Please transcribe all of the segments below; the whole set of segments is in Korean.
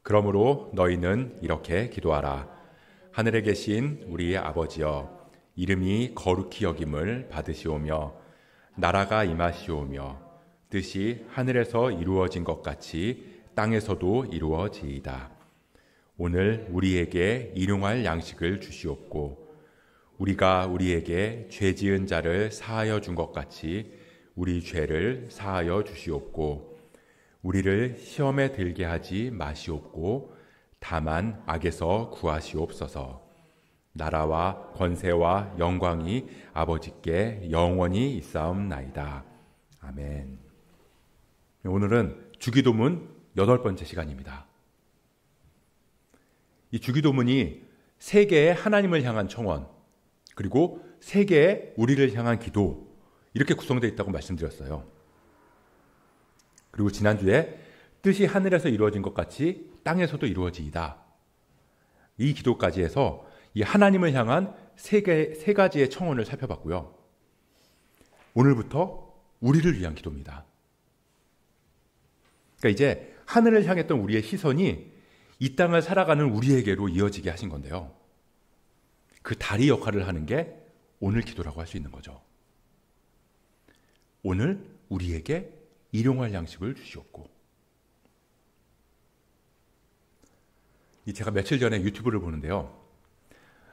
그러므로 너희는 이렇게 기도하라. 하늘에 계신 우리 아버지여, 이름이 거룩히 여김을 받으시오며 나라가 임하시오며 뜻이 하늘에서 이루어진 것 같이 땅에서도 이루어지이다. 오늘 우리에게 일용할 양식을 주시옵고 우리가 우리에게 죄 지은 자를 사하여 준 것 같이 우리 죄를 사하여 주시옵고 우리를 시험에 들게 하지 마시옵고 다만 악에서 구하시옵소서. 나라와 권세와 영광이 아버지께 영원히 있사옵나이다. 아멘. 오늘은 주기도문 8번째 시간입니다. 이 주기도문이 세 개의 하나님을 향한 청원, 그리고 세 개의 우리를 향한 기도, 이렇게 구성되어 있다고 말씀드렸어요. 그리고 지난주에 뜻이 하늘에서 이루어진 것 같이 땅에서도 이루어지이다. 이 기도까지 해서 이 하나님을 향한 세 가지의 청원을 살펴봤고요. 오늘부터 우리를 위한 기도입니다. 그러니까 이제 하늘을 향했던 우리의 시선이 이 땅을 살아가는 우리에게로 이어지게 하신 건데요. 그 다리 역할을 하는 게 오늘 기도라고 할 수 있는 거죠. 오늘 우리에게 일용할 양식을 주시옵고. 제가 며칠 전에 유튜브를 보는데요.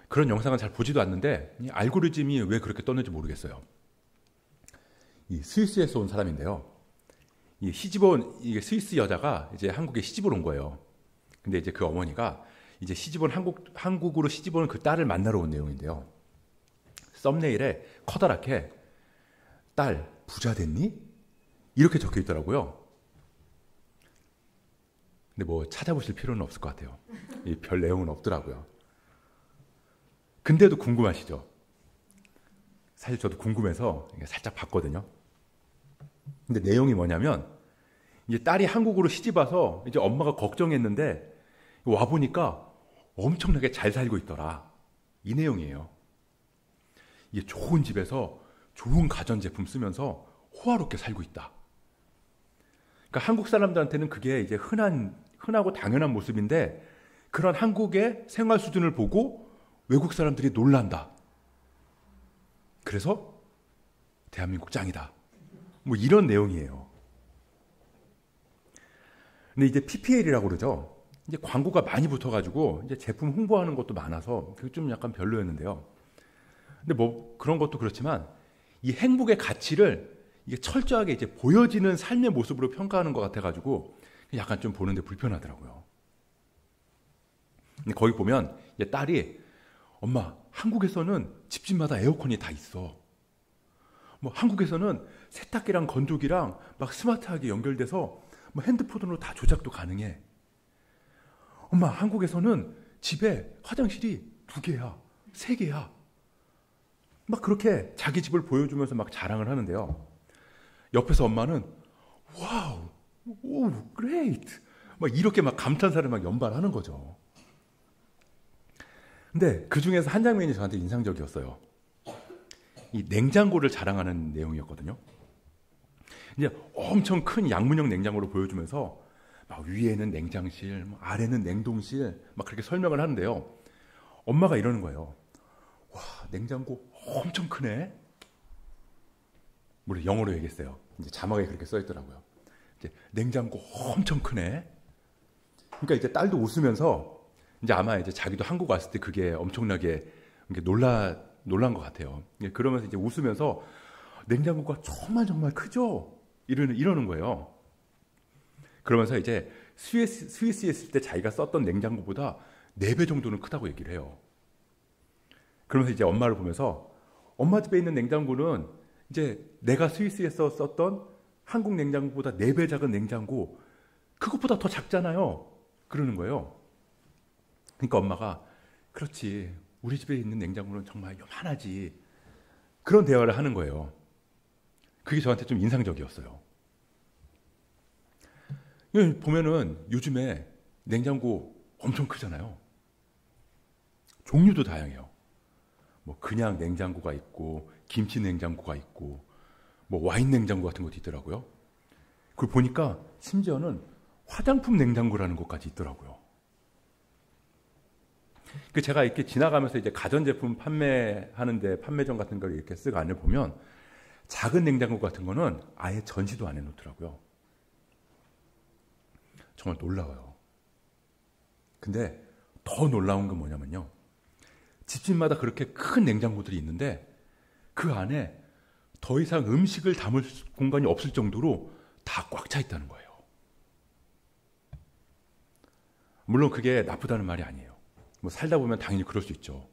그런 영상은 잘 보지도 않는데 이 알고리즘이 왜 그렇게 떴는지 모르겠어요. 이 스위스에서 온 사람인데요. 이 스위스 여자가 이제 한국에 시집을 온 거예요. 근데 이제 그 어머니가 이제 한국으로 시집 온 그 딸을 만나러 온 내용인데요. 썸네일에 커다랗게 딸 부자 됐니? 이렇게 적혀 있더라고요. 근데 뭐 찾아보실 필요는 없을 것 같아요. 별 내용은 없더라고요. 근데도 궁금하시죠? 사실 저도 궁금해서 살짝 봤거든요. 근데 내용이 뭐냐면 이제 딸이 한국으로 시집 와서 이제 엄마가 걱정했는데 와 보니까 엄청나게 잘 살고 있더라. 이 내용이에요. 이게 좋은 집에서 좋은 가전제품 쓰면서 호화롭게 살고 있다. 그러니까 한국 사람들한테는 그게 이제 흔하고 당연한 모습인데 그런 한국의 생활 수준을 보고 외국 사람들이 놀란다. 그래서 대한민국 짱이다. 뭐 이런 내용이에요. 근데 이제 PPL이라고 그러죠. 이제 광고가 많이 붙어가지고 이제 제품 홍보하는 것도 많아서 그게 좀 약간 별로였는데요. 근데 뭐 그런 것도 그렇지만 이 행복의 가치를 이게 철저하게 이제 보여지는 삶의 모습으로 평가하는 것 같아가지고 약간 좀 보는데 불편하더라고요. 근데 거기 보면 이제 딸이 엄마, 한국에서는 집집마다 에어컨이 다 있어. 뭐 한국에서는 세탁기랑 건조기랑 막 스마트하게 연결돼서 뭐 핸드폰으로 다 조작도 가능해. 엄마, 한국에서는 집에 화장실이 2개야, 3개야. 막 그렇게 자기 집을 보여주면서 막 자랑을 하는데요. 옆에서 엄마는 와우, 오, 그레이트. 막 이렇게 막 감탄사를 막 연발하는 거죠. 근데 그 중에서 한 장면이 저한테 인상적이었어요. 이 냉장고를 자랑하는 내용이었거든요. 이제 엄청 큰 양문형 냉장고를 보여주면서 막 위에는 냉장실, 아래는 냉동실, 막 그렇게 설명을 하는데요. 엄마가 이러는 거예요. 와, 냉장고 엄청 크네. 물론 영어로 얘기했어요. 이제 자막에 그렇게 써 있더라고요. 이제 냉장고 엄청 크네. 그러니까 이제 딸도 웃으면서 이제 아마 이제 자기도 한국 왔을 때 그게 엄청나게 놀란 것 같아요. 그러면서 이제 웃으면서 냉장고가 정말 크죠? 이러는 거예요. 그러면서 이제 스위스에 있을 때 자기가 썼던 냉장고보다 4배 정도는 크다고 얘기를 해요. 그러면서 이제 엄마를 보면서 엄마 집에 있는 냉장고는 이제 내가 스위스에서 썼던 한국 냉장고보다 4배 작은 냉장고, 그것보다 더 작잖아요. 그러는 거예요. 그러니까 엄마가 그렇지, 우리 집에 있는 냉장고는 정말 요만하지. 그런 대화를 하는 거예요. 그게 저한테 좀 인상적이었어요. 보면은 요즘에 냉장고 엄청 크잖아요. 종류도 다양해요. 뭐 그냥 냉장고가 있고 김치 냉장고가 있고 뭐 와인 냉장고 같은 것도 있더라고요. 그걸 보니까 심지어는 화장품 냉장고라는 것까지 있더라고요. 그 제가 이렇게 지나가면서 이제 가전제품 판매하는데 판매점 같은 걸 이렇게 쓱 안을 보면 작은 냉장고 같은 거는 아예 전시도 안 해놓더라고요. 정말 놀라워요. 근데 더 놀라운 건 뭐냐면요. 집집마다 그렇게 큰 냉장고들이 있는데 그 안에 더 이상 음식을 담을 공간이 없을 정도로 다 꽉 차 있다는 거예요. 물론 그게 나쁘다는 말이 아니에요. 뭐 살다 보면 당연히 그럴 수 있죠.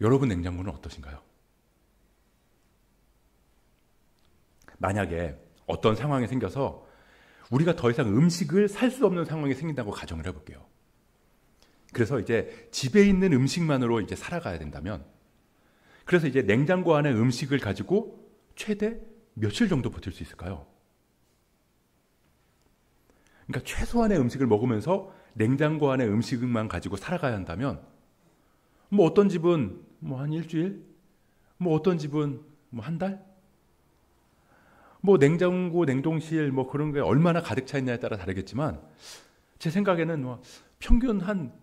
여러분 냉장고는 어떠신가요? 만약에 어떤 상황이 생겨서 우리가 더 이상 음식을 살 수 없는 상황이 생긴다고 가정을 해볼게요. 그래서 이제 집에 있는 음식만으로 이제 살아가야 된다면, 그래서 이제 냉장고 안에 음식을 가지고 최대 며칠 정도 버틸 수 있을까요? 그러니까 최소한의 음식을 먹으면서 냉장고 안에 음식만 가지고 살아가야 한다면, 뭐 어떤 집은 뭐 한 일주일, 뭐 어떤 집은 뭐 한 달, 뭐 냉장고, 냉동실 뭐 그런 게 얼마나 가득 차 있냐에 따라 다르겠지만 제 생각에는 뭐 평균 한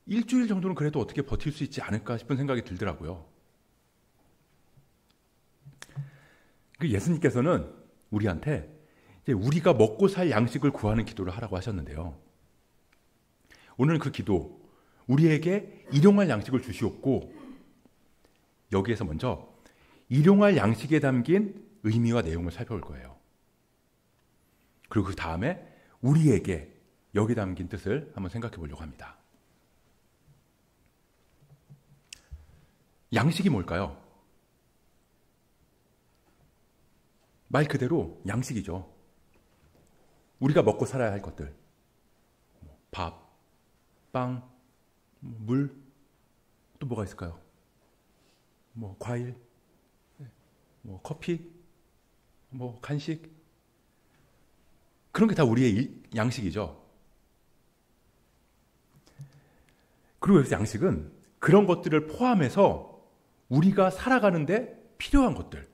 일주일 정도는 그래도 어떻게 버틸 수 있지 않을까 싶은 생각이 들더라고요. 그 예수님께서는 우리한테 이제 우리가 먹고 살 양식을 구하는 기도를 하라고 하셨는데요. 오늘 그 기도, 우리에게 일용할 양식을 주시옵고, 여기에서 먼저 일용할 양식에 담긴 의미와 내용을 살펴볼 거예요. 그리고 그 다음에 우리에게 여기 담긴 뜻을 한번 생각해 보려고 합니다. 양식이 뭘까요? 말 그대로 양식이죠. 우리가 먹고 살아야 할 것들. 밥, 빵, 물, 또 뭐가 있을까요? 뭐 과일, 뭐 커피, 뭐 간식, 그런 게 다 우리의 양식이죠. 그리고 여기서 양식은 그런 것들을 포함해서 우리가 살아가는데 필요한 것들.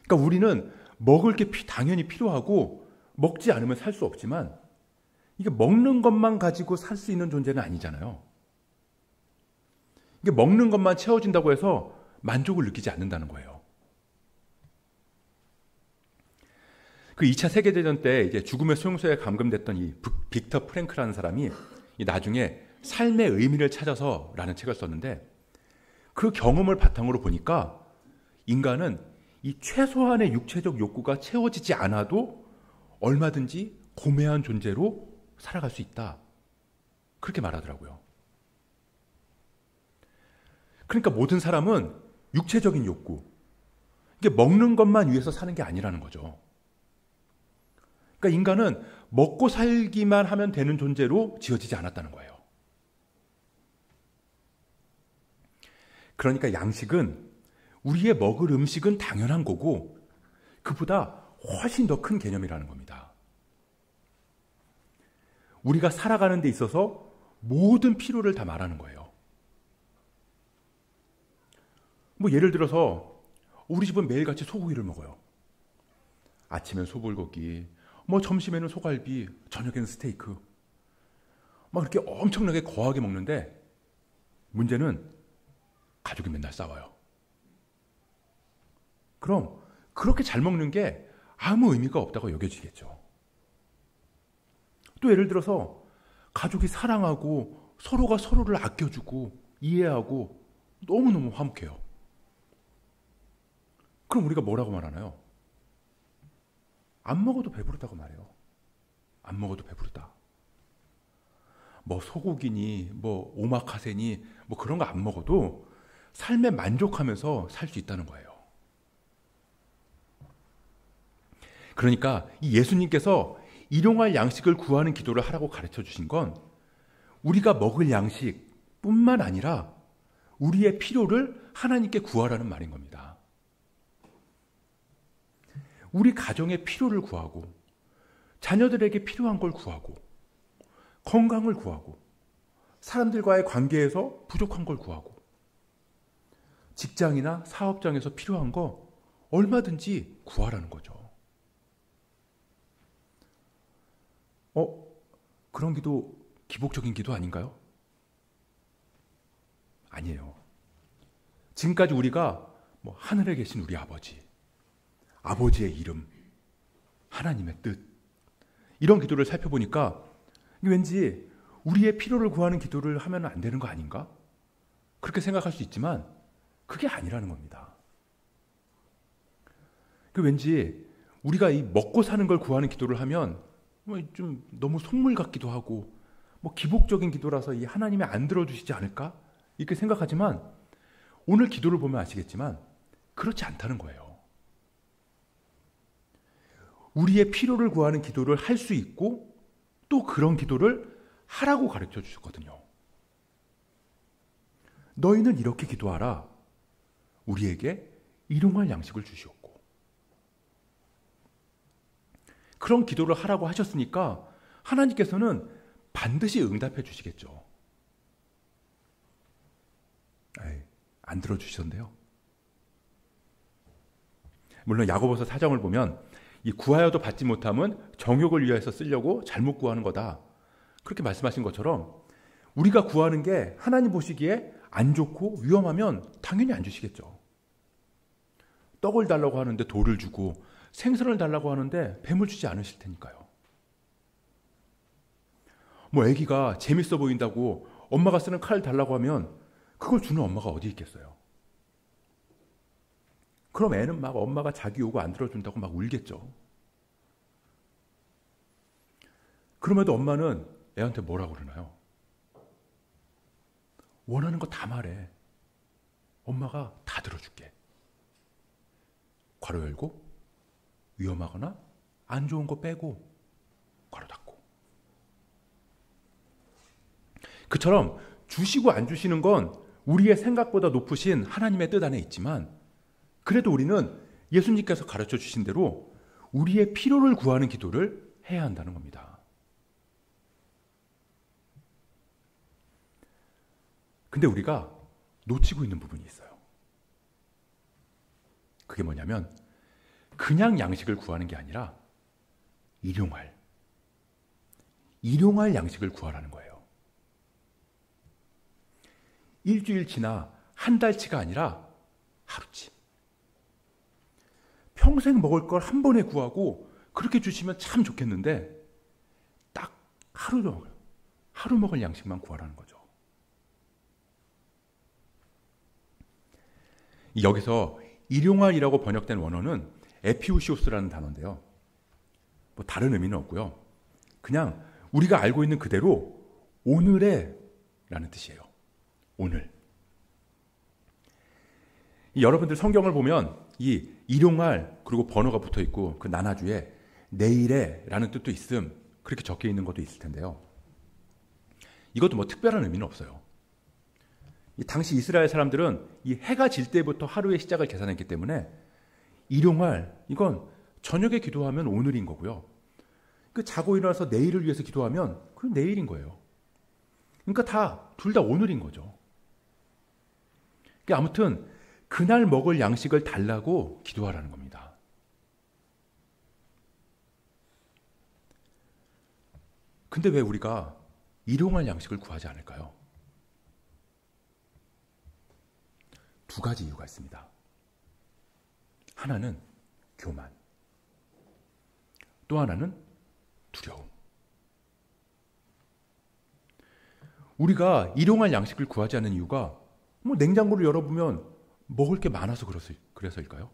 그러니까 우리는 먹을 게 당연히 필요하고 먹지 않으면 살 수 없지만 이게 먹는 것만 가지고 살 수 있는 존재는 아니잖아요. 이게 먹는 것만 채워진다고 해서 만족을 느끼지 않는다는 거예요. 그 2차 세계대전 때 이제 죽음의 수용소에 감금됐던 이 빅터 프랭크라는 사람이 나중에 삶의 의미를 찾아서라는 책을 썼는데, 그 경험을 바탕으로 보니까 인간은 이 최소한의 육체적 욕구가 채워지지 않아도 얼마든지 고매한 존재로 살아갈 수 있다. 그렇게 말하더라고요. 그러니까 모든 사람은 육체적인 욕구, 이게 먹는 것만 위해서 사는 게 아니라는 거죠. 그러니까 인간은 먹고 살기만 하면 되는 존재로 지어지지 않았다는 거예요. 그러니까 양식은, 우리의 먹을 음식은 당연한 거고 그보다 훨씬 더 큰 개념이라는 겁니다. 우리가 살아가는 데 있어서 모든 필요를 다 말하는 거예요. 뭐 예를 들어서 우리 집은 매일같이 소고기를 먹어요. 아침엔 소불고기, 뭐 점심에는 소갈비, 저녁에는 스테이크. 막 그렇게 엄청나게 거하게 먹는데 문제는 가족이 맨날 싸워요. 그럼 그렇게 잘 먹는 게 아무 의미가 없다고 여겨지겠죠. 또 예를 들어서 가족이 사랑하고 서로가 서로를 아껴주고 이해하고 너무너무 화목해요. 그럼 우리가 뭐라고 말하나요? 안 먹어도 배부르다고 말해요. 안 먹어도 배부르다. 뭐 소고기니 뭐 오마카세니 뭐 그런 거 안 먹어도 삶에 만족하면서 살 수 있다는 거예요. 그러니까 이 예수님께서 일용할 양식을 구하는 기도를 하라고 가르쳐 주신 건 우리가 먹을 양식뿐만 아니라 우리의 필요를 하나님께 구하라는 말인 겁니다. 우리 가정의 필요를 구하고, 자녀들에게 필요한 걸 구하고, 건강을 구하고, 사람들과의 관계에서 부족한 걸 구하고, 직장이나 사업장에서 필요한 거 얼마든지 구하라는 거죠. 그런 기도 기복적인 기도 아닌가요? 아니에요. 지금까지 우리가 하늘에 계신 우리 아버지의 이름, 하나님의 뜻, 이런 기도를 살펴보니까 왠지 우리의 필요를 구하는 기도를 하면 안 되는 거 아닌가? 그렇게 생각할 수 있지만 그게 아니라는 겁니다. 왠지 우리가 이 먹고 사는 걸 구하는 기도를 하면 좀 너무 속물 같기도 하고 기복적인 기도라서 이 하나님이 안 들어주시지 않을까? 이렇게 생각하지만 오늘 기도를 보면 아시겠지만 그렇지 않다는 거예요. 우리의 필요를 구하는 기도를 할 수 있고 또 그런 기도를 하라고 가르쳐 주셨거든요. 너희는 이렇게 기도하라. 우리에게 일용할 양식을 주시옵고. 그런 기도를 하라고 하셨으니까 하나님께서는 반드시 응답해 주시겠죠. 안 들어주시던데요. 물론 야고보서 4장을 보면 이 구하여도 받지 못함은 정욕을 위해서 쓰려고 잘못 구하는 거다. 그렇게 말씀하신 것처럼 우리가 구하는 게 하나님 보시기에 안 좋고 위험하면 당연히 안 주시겠죠. 떡을 달라고 하는데 돌을 주고 생선을 달라고 하는데 뱀을 주지 않으실 테니까요. 아기가 재밌어 보인다고 엄마가 쓰는 칼 달라고 하면 그걸 주는 엄마가 어디 있겠어요? 그럼 애는 막 엄마가 자기 요구 안 들어준다고 막 울겠죠. 그럼에도 엄마는 애한테 뭐라고 그러나요? 원하는 거 다 말해. 엄마가 다 들어줄게. 괄호 열고 위험하거나 안 좋은 거 빼고 괄호 닫고. 그처럼 주시고 안 주시는 건 우리의 생각보다 높으신 하나님의 뜻 안에 있지만 그래도 우리는 예수님께서 가르쳐 주신 대로 우리의 필요를 구하는 기도를 해야 한다는 겁니다. 근데 우리가 놓치고 있는 부분이 있어요. 그게 뭐냐면 그냥 양식을 구하는 게 아니라 일용할 양식을 구하라는 거예요. 일주일치나 한 달치가 아니라 하루치. 평생 먹을 걸 한 번에 구하고 그렇게 주시면 참 좋겠는데 딱 하루 먹을 양식만 구하라는 거죠. 여기서 일용할이라고 번역된 원어는 에피우시오스라는 단어인데요. 다른 의미는 없고요. 그냥 우리가 알고 있는 그대로 오늘의 라는 뜻이에요. 오늘. 여러분들 성경을 보면 이 일용할 그리고 번호가 붙어 있고 그 나나주에 내일의 라는 뜻도 있음 그렇게 적혀 있는 것도 있을 텐데요. 이것도 특별한 의미는 없어요. 당시 이스라엘 사람들은 이 해가 질 때부터 하루의 시작을 계산했기 때문에 일용할 이건 저녁에 기도하면 오늘인 거고요. 자고 일어나서 내일을 위해서 기도하면 그건 내일인 거예요. 그러니까 둘 다 오늘인 거죠. 아무튼 그날 먹을 양식을 달라고 기도하라는 겁니다. 근데 왜 우리가 일용할 양식을 구하지 않을까요? 두 가지 이유가 있습니다. 하나는 교만, 또 하나는 두려움. 우리가 일용할 양식을 구하지 않는 이유가 냉장고를 열어보면 먹을 게 많아서 그래서일까요?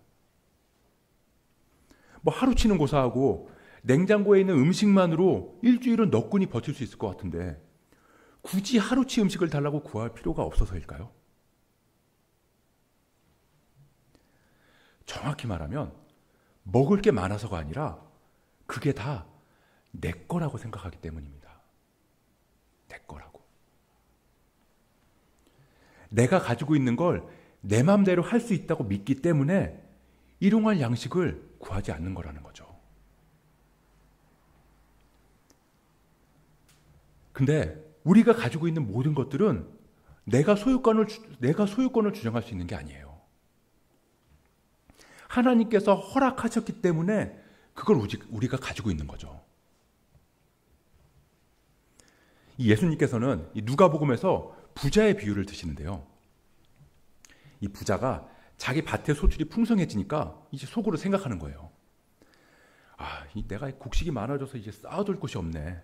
하루치는 고사하고 냉장고에 있는 음식만으로 일주일은 너끈히 버틸 수 있을 것 같은데 굳이 하루치 음식을 달라고 구할 필요가 없어서일까요? 정확히 말하면 먹을 게 많아서가 아니라 그게 다 내 거라고 생각하기 때문입니다. 내 거라고. 내가 가지고 있는 걸 내 마음대로 할 수 있다고 믿기 때문에 일용할 양식을 구하지 않는 거라는 거죠. 근데 우리가 가지고 있는 모든 것들은 내가 소유권을 주장할 수 있는 게 아니에요. 하나님께서 허락하셨기 때문에 그걸 우리가 가지고 있는 거죠. 이 예수님께서는 이 누가복음에서 부자의 비유를 드시는데요. 이 부자가 자기 밭의 소출이 풍성해지니까 이제 속으로 생각하는 거예요. 내가 곡식이 많아져서 이제 쌓아둘 곳이 없네.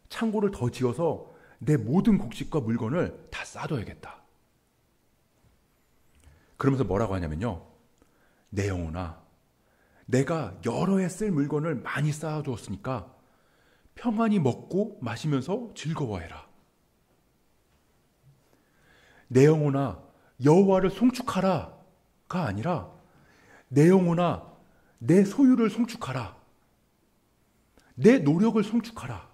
창고를 더 지어서 내 모든 곡식과 물건을 다 쌓아둬야겠다. 그러면서 뭐라고 하냐면요. 내 영혼아, 내가 여러 해 쓸 물건을 많이 쌓아두었으니까 평안히 먹고 마시면서 즐거워해라. 내 영혼아, 여호와를 송축하라가 아니라 내 영혼아, 내 소유를 송축하라. 내 노력을 송축하라.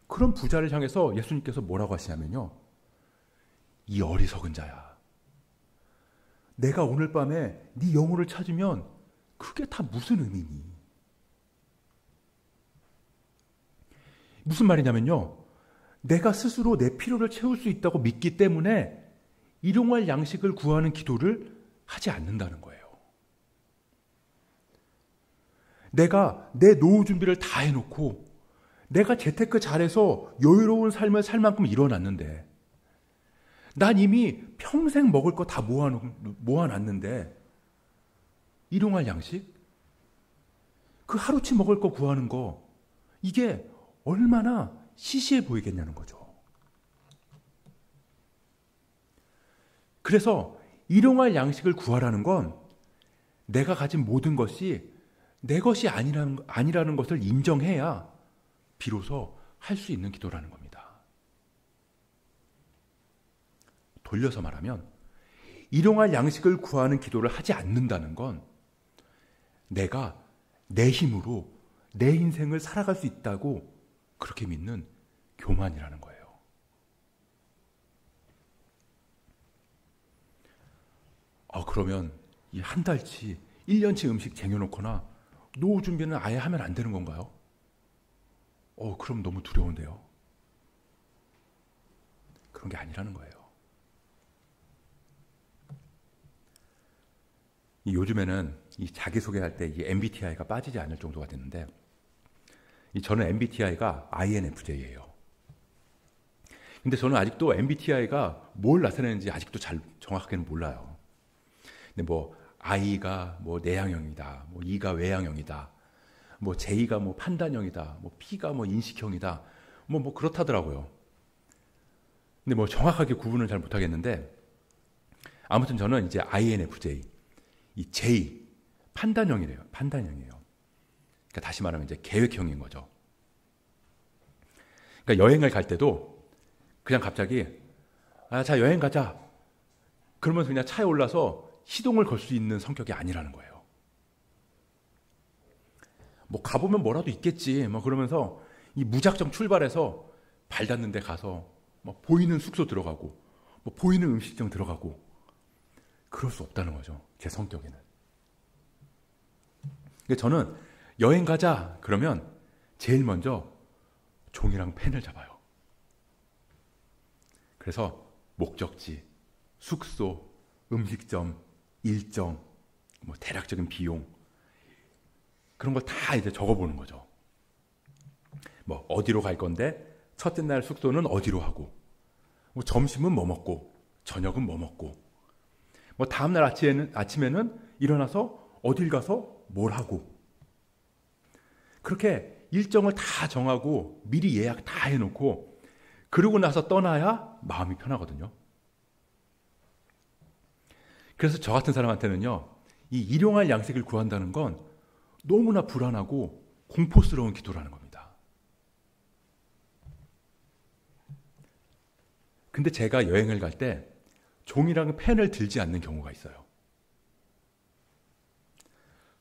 그런 부자를 향해서 예수님께서 뭐라고 하시냐면요. 이 어리석은 자야. 내가 오늘 밤에 네 영혼을 찾으면 그게 다 무슨 의미니? 무슨 말이냐면요. 내가 스스로 내 필요를 채울 수 있다고 믿기 때문에 일용할 양식을 구하는 기도를 하지 않는다는 거예요. 내가 내 노후 준비를 다 해놓고 내가 재테크 잘해서 여유로운 삶을 살 만큼 일어났는데 난 이미 평생 먹을 거 다 모아놨는데 일용할 양식? 그 하루치 먹을 거 구하는 거 이게 얼마나 시시해 보이겠냐는 거죠. 그래서 일용할 양식을 구하라는 건 내가 가진 모든 것이 내 것이 아니라는 것을 인정해야 비로소 할 수 있는 기도라는 겁니다. 돌려서 말하면 일용할 양식을 구하는 기도를 하지 않는다는 건 내가 내 힘으로 내 인생을 살아갈 수 있다고 그렇게 믿는 교만이라는 거예요. 그러면 이 한 달치, 1년치 음식 쟁여놓거나 노후 준비는 아예 하면 안 되는 건가요? 그럼 너무 두려운데요. 그런 게 아니라는 거예요. 요즘에는 이 자기소개할 때 이 MBTI가 빠지지 않을 정도가 됐는데 저는 MBTI가 INFJ예요. 근데 저는 아직도 MBTI가 뭘 나타내는지 아직도 잘 정확하게는 몰라요. 근데 I가 내향형이다, E가 외향형이다, J가 판단형이다, P가 인식형이다, 그렇다더라고요. 근데 정확하게 구분을 잘 못하겠는데 아무튼 저는 이제 INFJ, 이 J 판단형이래요. 판단형이에요. 그러니까 다시 말하면 이제 계획형인 거죠. 그러니까 여행을 갈 때도 그냥 갑자기 자 여행 가자. 그러면서 그냥 차에 올라서 시동을 걸 수 있는 성격이 아니라는 거예요. 가보면 뭐라도 있겠지. 그러면서 이 무작정 출발해서 발 닿는 데 가서 보이는 숙소 들어가고 보이는 음식점 들어가고 그럴 수 없다는 거죠. 제 성격에는. 저는 여행 가자 그러면 제일 먼저 종이랑 펜을 잡아요. 그래서 목적지, 숙소, 음식점, 일정, 대략적인 비용 그런 걸 다 이제 적어보는 거죠. 어디로 갈 건데 첫째 날 숙소는 어디로 하고 점심은 뭐 먹고 저녁은 뭐 먹고 다음 날 아침에는 일어나서 어딜 가서 뭘 하고 그렇게 일정을 다 정하고 미리 예약 다 해놓고 그러고 나서 떠나야 마음이 편하거든요. 그래서 저 같은 사람한테는요, 이 일용할 양식을 구한다는 건 너무나 불안하고 공포스러운 기도라는 겁니다. 근데 제가 여행을 갈 때 종이랑 펜을 들지 않는 경우가 있어요.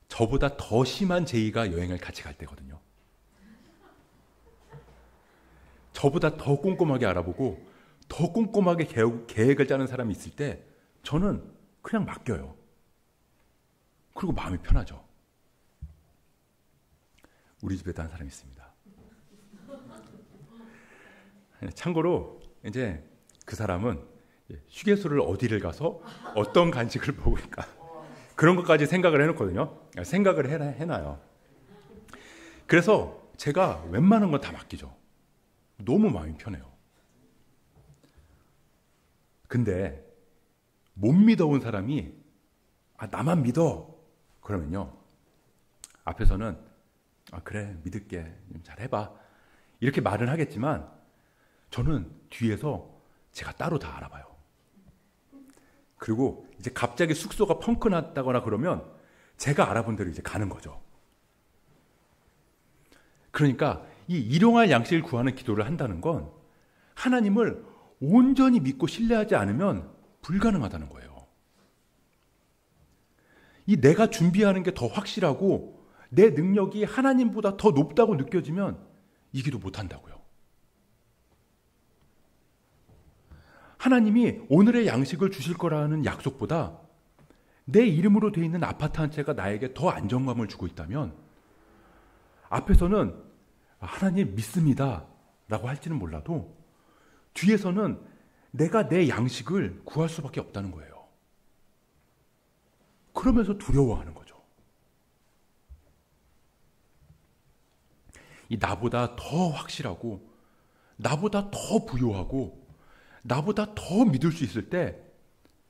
저보다 더 심한 제이가 여행을 같이 갈 때거든요. 저보다 더 꼼꼼하게 알아보고 더 꼼꼼하게 계획을 짜는 사람이 있을 때 저는 그냥 맡겨요. 그리고 마음이 편하죠. 우리 집에도 한 사람이 있습니다. 참고로 이제 그 사람은 휴게소를 어디를 가서 어떤 간식을 먹을까 그런 것까지 생각을 해놓거든요. 생각을 해놔요. 그래서 제가 웬만한 건 다 맡기죠. 너무 마음이 편해요. 근데 못 믿어온 사람이 나만 믿어 그러면요, 앞에서는 그래 믿을게 잘 해봐 이렇게 말은 하겠지만 저는 뒤에서 제가 따로 다 알아봐요. 그리고 이제 갑자기 숙소가 펑크 났다거나 그러면 제가 알아본 대로 이제 가는 거죠. 그러니까 이 일용할 양식을 구하는 기도를 한다는 건 하나님을 온전히 믿고 신뢰하지 않으면 불가능하다는 거예요. 이 내가 준비하는 게 더 확실하고 내 능력이 하나님보다 더 높다고 느껴지면 이 기도 못한다고요. 하나님이 오늘의 양식을 주실 거라는 약속보다 내 이름으로 되어 있는 아파트 한 채가 나에게 더 안정감을 주고 있다면 앞에서는 하나님 믿습니다 라고 할지는 몰라도 뒤에서는 내가 내 양식을 구할 수밖에 없다는 거예요. 그러면서 두려워하는 거죠. 이 나보다 더 확실하고 나보다 더 부요하고 나보다 더 믿을 수 있을 때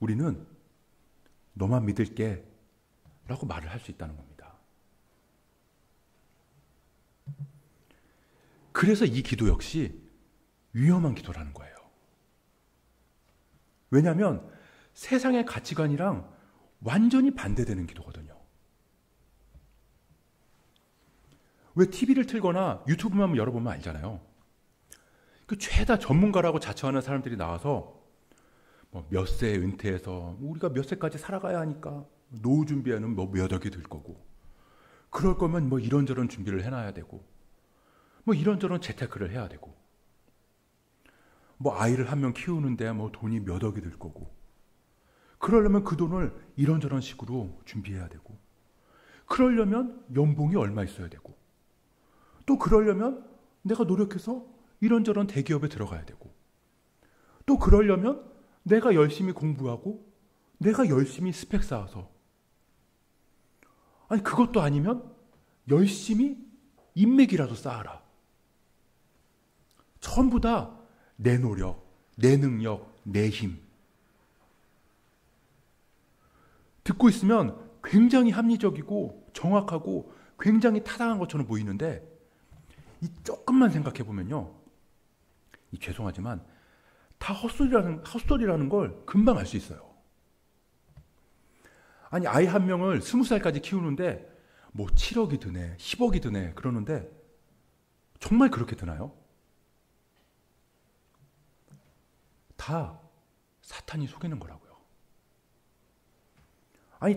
우리는 너만 믿을게 라고 말을 할 수 있다는 겁니다. 그래서 이 기도 역시 위험한 기도라는 거예요. 왜냐하면 세상의 가치관이랑 완전히 반대되는 기도거든요. 왜 TV를 틀거나 유튜브만 열어보면 알잖아요. 그 죄다 전문가라고 자처하는 사람들이 나와서 몇 세에 은퇴해서 우리가 몇 세까지 살아가야 하니까 노후 준비에는 몇 억이 들 거고 그럴 거면 이런저런 준비를 해놔야 되고 이런저런 재테크를 해야 되고 아이를 한 명 키우는데 돈이 몇 억이 들 거고 그러려면 그 돈을 이런저런 식으로 준비해야 되고 그러려면 연봉이 얼마 있어야 되고 또 그러려면 내가 노력해서 이런저런 대기업에 들어가야 되고 또 그러려면 내가 열심히 공부하고 내가 열심히 스펙 쌓아서 그것도 아니면 열심히 인맥이라도 쌓아라. 전부 다 내 노력, 내 능력, 내 힘. 듣고 있으면 굉장히 합리적이고 정확하고 굉장히 타당한 것처럼 보이는데 조금만 생각해 보면요. 죄송하지만 다 헛소리라는 걸 금방 알 수 있어요. 아이 한 명을 20살까지 키우는데 7억이 드네, 10억이 드네 그러는데 정말 그렇게 드나요? 다 사탄이 속이는 거라고요.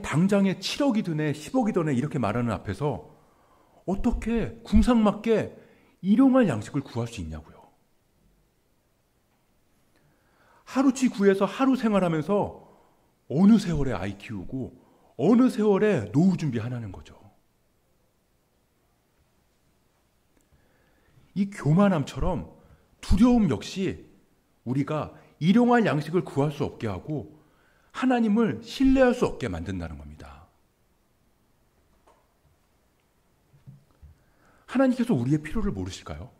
당장에 7억이 드네, 10억이 드네 이렇게 말하는 앞에서 어떻게 궁상맞게 일용할 양식을 구할 수 있냐고요. 하루치 구해서 하루 생활하면서 어느 세월에 아이 키우고 어느 세월에 노후 준비하는 거죠. 이 교만함처럼 두려움 역시 우리가 일용할 양식을 구할 수 없게 하고 하나님을 신뢰할 수 없게 만든다는 겁니다. 하나님께서 우리의 필요를 모르실까요?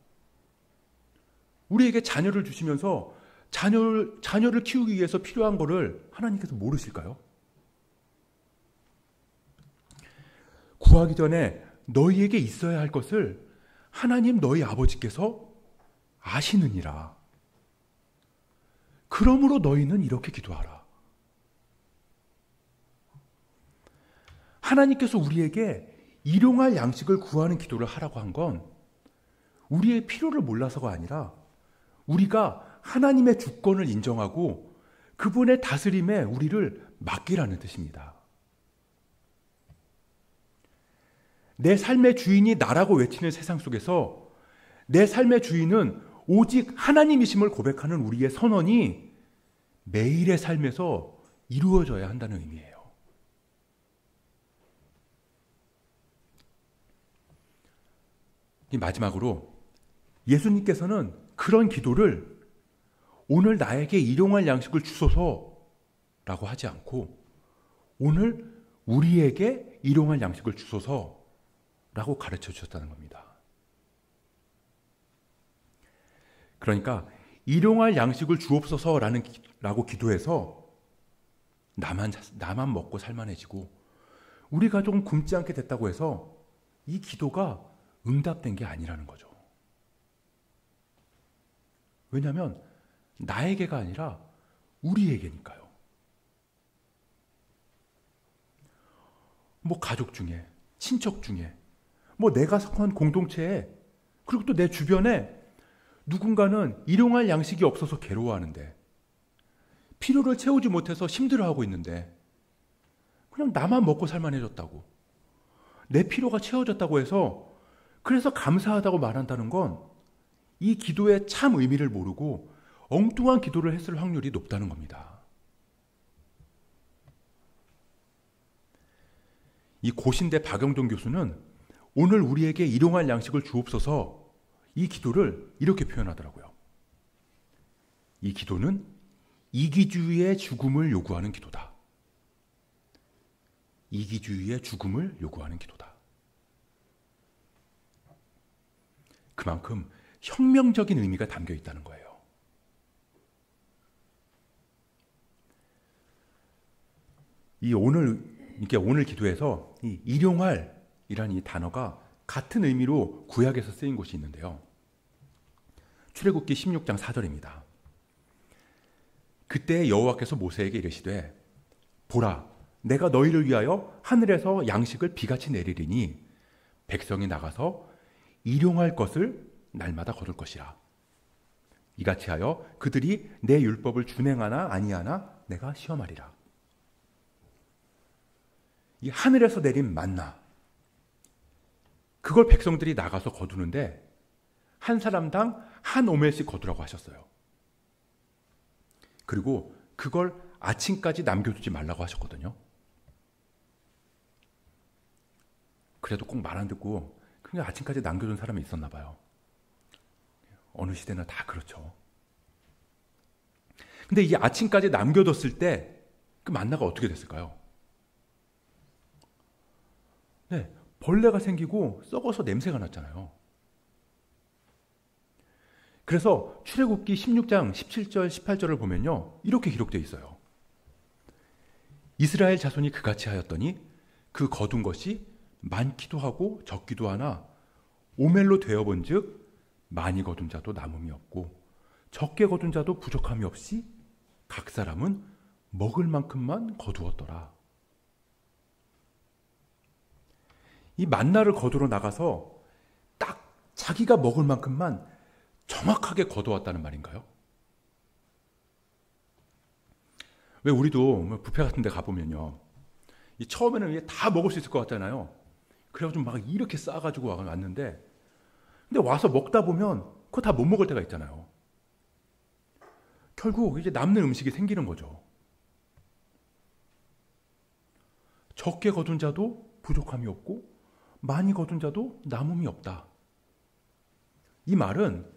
우리에게 자녀를 주시면서 자녀를 키우기 위해서 필요한 거를 하나님께서 모르실까요? 구하기 전에 너희에게 있어야 할 것을 하나님 너희 아버지께서 아시느니라. 그러므로 너희는 이렇게 기도하라. 하나님께서 우리에게 일용할 양식을 구하는 기도를 하라고 한 건 우리의 필요를 몰라서가 아니라 우리가 하나님의 주권을 인정하고 그분의 다스림에 우리를 맡기라는 뜻입니다. 내 삶의 주인이 나라고 외치는 세상 속에서 내 삶의 주인은 오직 하나님이심을 고백하는 우리의 선언이 매일의 삶에서 이루어져야 한다는 의미예요. 마지막으로 예수님께서는 그런 기도를 오늘 나에게 일용할 양식을 주소서라고 하지 않고 오늘 우리에게 일용할 양식을 주소서라고 가르쳐 주셨다는 겁니다. 그러니까 일용할 양식을 주옵소서라고 기도해서 나만 먹고 살만해지고 우리 가족은 굶지 않게 됐다고 해서 이 기도가 응답된 게 아니라는 거죠. 왜냐하면 나에게가 아니라 우리에게니까요. 뭐 가족 중에, 친척 중에, 뭐 내가 속한 공동체에, 그리고 또 내 주변에 누군가는 일용할 양식이 없어서 괴로워하는데, 필요를 채우지 못해서 힘들어하고 있는데, 그냥 나만 먹고 살만해졌다고, 내 필요가 채워졌다고 해서 그래서 감사하다고 말한다는 건 이 기도의 참 의미를 모르고 엉뚱한 기도를 했을 확률이 높다는 겁니다. 이 고신대 박영돈 교수는 오늘 우리에게 일용할 양식을 주옵소서 이 기도를 이렇게 표현하더라고요. 이 기도는 이기주의의 죽음을 요구하는 기도다. 이기주의의 죽음을 요구하는 기도다. 그만큼 혁명적인 의미가 담겨 있다는 거예요. 오늘 기도에서 이 일용할이라는 이 단어가 같은 의미로 구약에서 쓰인 곳이 있는데요. 출애굽기 16장 4절입니다. 그때 여호와께서 모세에게 이르시되 보라 내가 너희를 위하여 하늘에서 양식을 비같이 내리리니 백성이 나가서 일용할 것을 날마다 거둘 것이라. 이같이 하여 그들이 내 율법을 준행하나 아니하나 내가 시험하리라. 이 하늘에서 내린 만나, 그걸 백성들이 나가서 거두는데 한 사람당 한 오멜씩 거두라고 하셨어요. 그리고 그걸 아침까지 남겨두지 말라고 하셨거든요. 그래도 꼭 말 안 듣고 그냥 아침까지 남겨둔 사람이 있었나 봐요. 어느 시대나 다 그렇죠. 근데 이 아침까지 남겨뒀을 때 그 만나가 어떻게 됐을까요? 네, 벌레가 생기고 썩어서 냄새가 났잖아요. 그래서 출애굽기 16장 17절 18절을 보면요, 이렇게 기록되어 있어요. 이스라엘 자손이 그같이 하였더니 그 거둔 것이 많기도 하고 적기도 하나 오멜로 되어본즉 많이 거둔 자도 남음이 없고 적게 거둔 자도 부족함이 없이 각 사람은 먹을 만큼만 거두었더라. 이 만나를 거두러 나가서 딱 자기가 먹을 만큼만 정확하게 거두었다는 말인가요? 왜 우리도 뷔페 같은 데 가보면요, 처음에는 다 먹을 수 있을 것 같잖아요. 그래가지고 막 이렇게 싸가지고 왔는데, 근데 와서 먹다 보면 그거 다 못 먹을 때가 있잖아요. 결국 이제 남는 음식이 생기는 거죠. 적게 거둔 자도 부족함이 없고 많이 거둔 자도 남음이 없다. 이 말은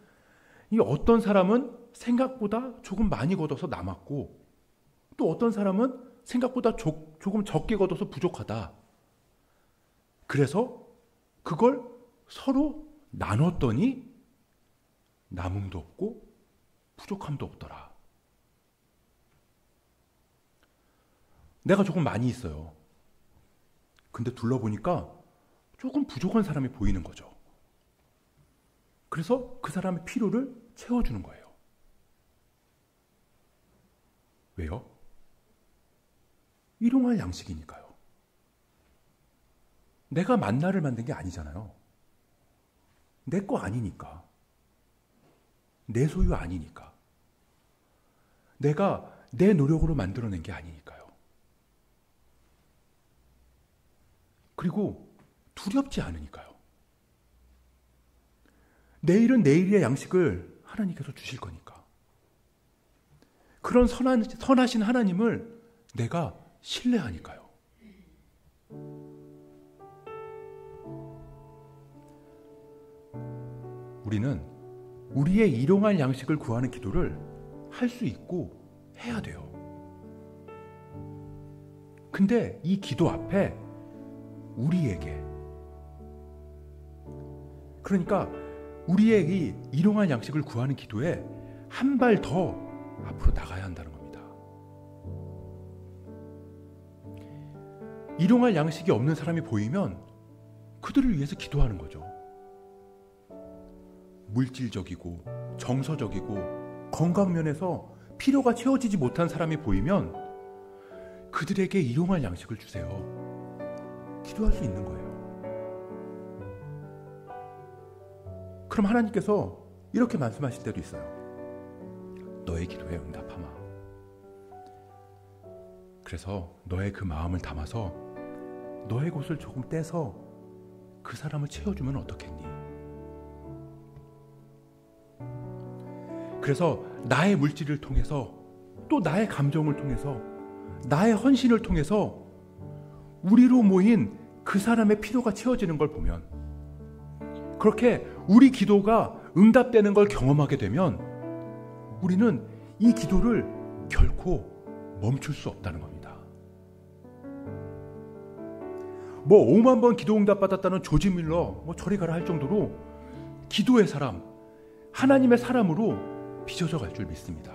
이 어떤 사람은 생각보다 조금 많이 거둬서 남았고 또 어떤 사람은 생각보다 조금 적게 거둬서 부족하다. 그래서 그걸 서로 나눴더니 남음도 없고 부족함도 없더라. 내가 조금 많이 있어요. 근데 둘러보니까 조금 부족한 사람이 보이는 거죠. 그래서 그 사람의 필요를 채워주는 거예요. 왜요? 일용할 양식이니까요. 내가 만나를 만든 게 아니잖아요. 내 거 아니니까. 내 소유 아니니까. 내가 내 노력으로 만들어낸 게 아니니까요. 그리고 두렵지 않으니까요. 내일은 내일의 양식을 하나님께서 주실 거니까. 그런 선하신 하나님을 내가 신뢰하니까요. 우리는 우리의 일용할 양식을 구하는 기도를 할 수 있고 해야 돼요. 근데 이 기도 앞에 우리에게, 그러니까 우리의 이 일용할 양식을 구하는 기도에 한 발 더 앞으로 나가야 한다는 겁니다. 일용할 양식이 없는 사람이 보이면 그들을 위해서 기도하는 거죠. 물질적이고 정서적이고 건강면에서 필요가 채워지지 못한 사람이 보이면 그들에게 일용할 양식을 주세요. 기도할 수 있는 거예요. 그럼 하나님께서 이렇게 말씀하실 때도 있어요. 너의 기도에 응답하마. 그래서 너의 그 마음을 담아서 너의 곳을 조금 떼서 그 사람을 채워주면 어떻겠니? 그래서 나의 물질을 통해서 또 나의 감정을 통해서 나의 헌신을 통해서 우리로 모인 그 사람의 필요가 채워지는 걸 보면 그렇게 우리 기도가 응답되는 걸 경험하게 되면 우리는 이 기도를 결코 멈출 수 없다는 겁니다. 뭐 5만 번 기도 응답 받았다는 조지 밀러 저리 가라 할 정도로 기도의 사람, 하나님의 사람으로 빚어져 갈 줄 믿습니다.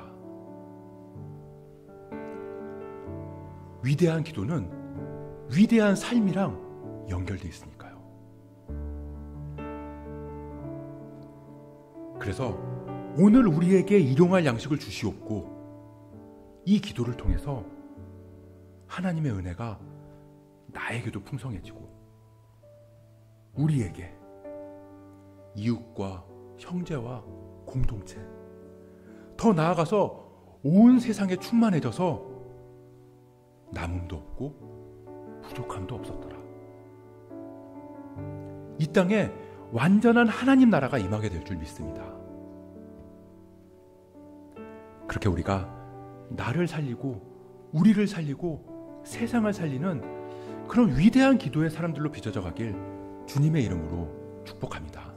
위대한 기도는 위대한 삶이랑 연결되어 있으니까요. 그래서 오늘 우리에게 일용할 양식을 주시옵고 이 기도를 통해서 하나님의 은혜가 나에게도 풍성해지고 우리에게 이웃과 형제와 공동체 더 나아가서 온 세상에 충만해져서 남음도 없고 부족함도 없었더라. 이 땅에 완전한 하나님 나라가 임하게 될 줄 믿습니다. 그렇게 우리가 나를 살리고 우리를 살리고 세상을 살리는 그런 위대한 기도의 사람들로 빚어져 가길 주님의 이름으로 축복합니다.